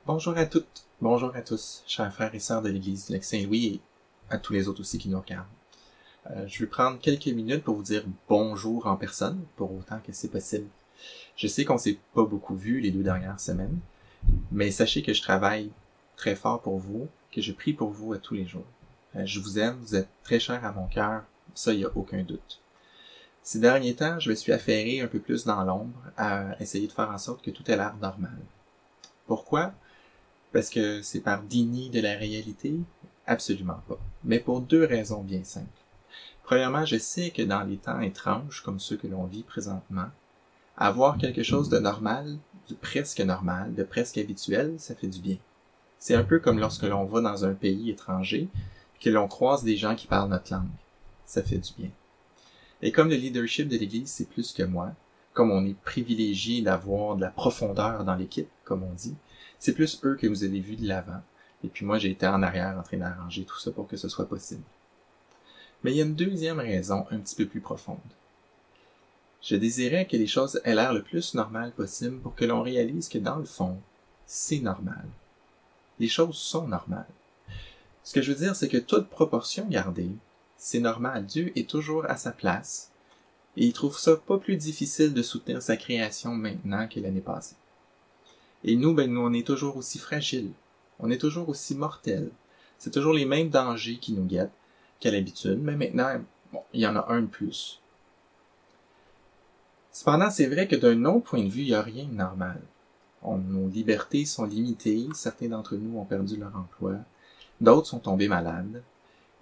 Bonjour à toutes, bonjour à tous, chers frères et sœurs de l'Église du Lac-Saint-Louis et à tous les autres aussi qui nous regardent. Je vais prendre quelques minutes pour vous dire bonjour en personne, pour autant que c'est possible. Je sais qu'on s'est pas beaucoup vu les 2 dernières semaines, mais sachez que je travaille très fort pour vous, que je prie pour vous à tous les jours. Je vous aime, vous êtes très chers à mon cœur, ça y a aucun doute. Ces derniers temps, je me suis affairé un peu plus dans l'ombre à essayer de faire en sorte que tout ait l'air normal. Pourquoi? Parce que c'est par déni de la réalité? Absolument pas. Mais pour 2 raisons bien simples. Premièrement, je sais que dans les temps étranges comme ceux que l'on vit présentement, avoir quelque chose de normal, de presque normal, de presque habituel, ça fait du bien. C'est un peu comme lorsque l'on va dans un pays étranger, que l'on croise des gens qui parlent notre langue. Ça fait du bien. Et comme le leadership de l'Église, c'est plus que moi, comme on est privilégié d'avoir de la profondeur dans l'équipe, comme on dit, c'est plus eux que vous avez vu de l'avant. Et puis moi, j'ai été en arrière en train d'arranger tout ça pour que ce soit possible. Mais il y a une deuxième raison un petit peu plus profonde. Je désirais que les choses aient l'air le plus normales possible pour que l'on réalise que dans le fond, c'est normal. Les choses sont normales. Ce que je veux dire, c'est que toute proportion gardée, c'est normal. Dieu est toujours à sa place et il trouve ça pas plus difficile de soutenir sa création maintenant que l'année passée. Et nous, nous, on est toujours aussi fragiles. On est toujours aussi mortels. C'est toujours les mêmes dangers qui nous guettent qu'à l'habitude, mais maintenant, il y en a un de plus. Cependant, c'est vrai que d'un autre point de vue, il n'y a rien de normal. Nos libertés sont limitées, certains d'entre nous ont perdu leur emploi, d'autres sont tombés malades,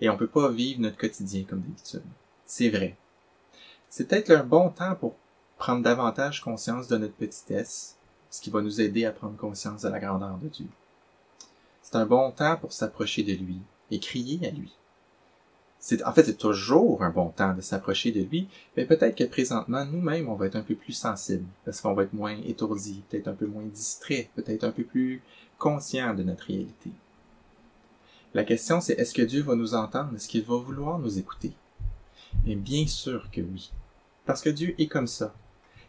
et on peut pas vivre notre quotidien comme d'habitude. C'est vrai. C'est peut-être un bon temps pour prendre davantage conscience de notre petitesse, ce qui va nous aider à prendre conscience de la grandeur de Dieu. C'est un bon temps pour s'approcher de lui et crier à lui. C'est toujours un bon temps de s'approcher de lui, mais peut-être que présentement, nous-mêmes, on va être un peu plus sensibles, parce qu'on va être moins étourdis, peut-être un peu moins distrait, peut-être un peu plus conscient de notre réalité. La question, c'est est-ce que Dieu va nous entendre? Est-ce qu'il va vouloir nous écouter? Et bien sûr que oui. Parce que Dieu est comme ça.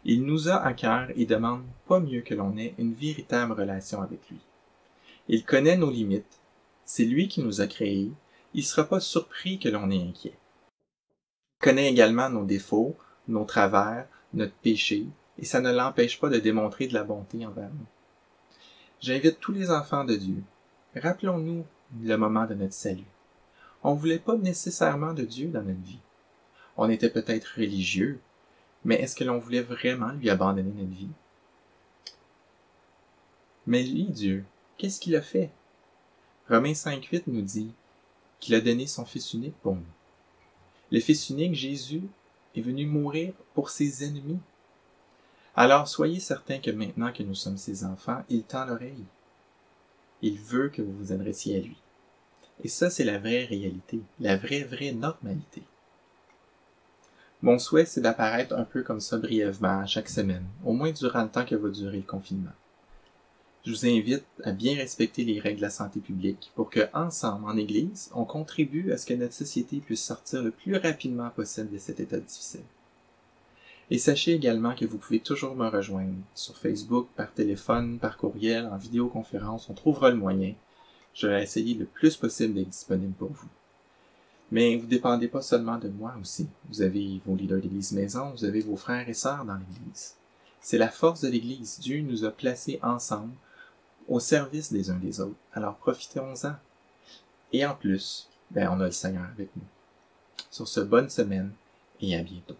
Il nous a à cœur et demande pas mieux que l'on ait une véritable relation avec lui. Il connaît nos limites. C'est lui qui nous a créés. Il sera pas surpris que l'on est inquiet. Il connaît également nos défauts, nos travers, notre péché, et ça ne l'empêche pas de démontrer de la bonté envers nous. J'invite tous les enfants de Dieu. Rappelons-nous le moment de notre salut. On voulait pas nécessairement de Dieu dans notre vie. On était peut-être religieux, mais est-ce que l'on voulait vraiment lui abandonner notre vie? Mais lui, Dieu, qu'est-ce qu'il a fait? Romains 5,8 nous dit qu'il a donné son Fils unique pour nous. Le Fils unique, Jésus, est venu mourir pour ses ennemis. Alors soyez certains que maintenant que nous sommes ses enfants, il tend l'oreille. Il veut que vous vous adressiez à lui. Et ça, c'est la vraie réalité, la vraie normalité. Mon souhait, c'est d'apparaître un peu comme ça brièvement chaque semaine, au moins durant le temps que va durer le confinement. Je vous invite à bien respecter les règles de la santé publique pour que, ensemble, en Église, on contribue à ce que notre société puisse sortir le plus rapidement possible de cet état difficile. Et sachez également que vous pouvez toujours me rejoindre sur Facebook, par téléphone, par courriel, en vidéoconférence, on trouvera le moyen. Je vais essayer le plus possible d'être disponible pour vous. Mais vous dépendez pas seulement de moi aussi. Vous avez vos leaders d'église maison, vous avez vos frères et sœurs dans l'église. C'est la force de l'église. Dieu nous a placés ensemble au service des uns des autres. Alors profitons-en. Et en plus, on a le Seigneur avec nous. Sur ce, bonne semaine et à bientôt.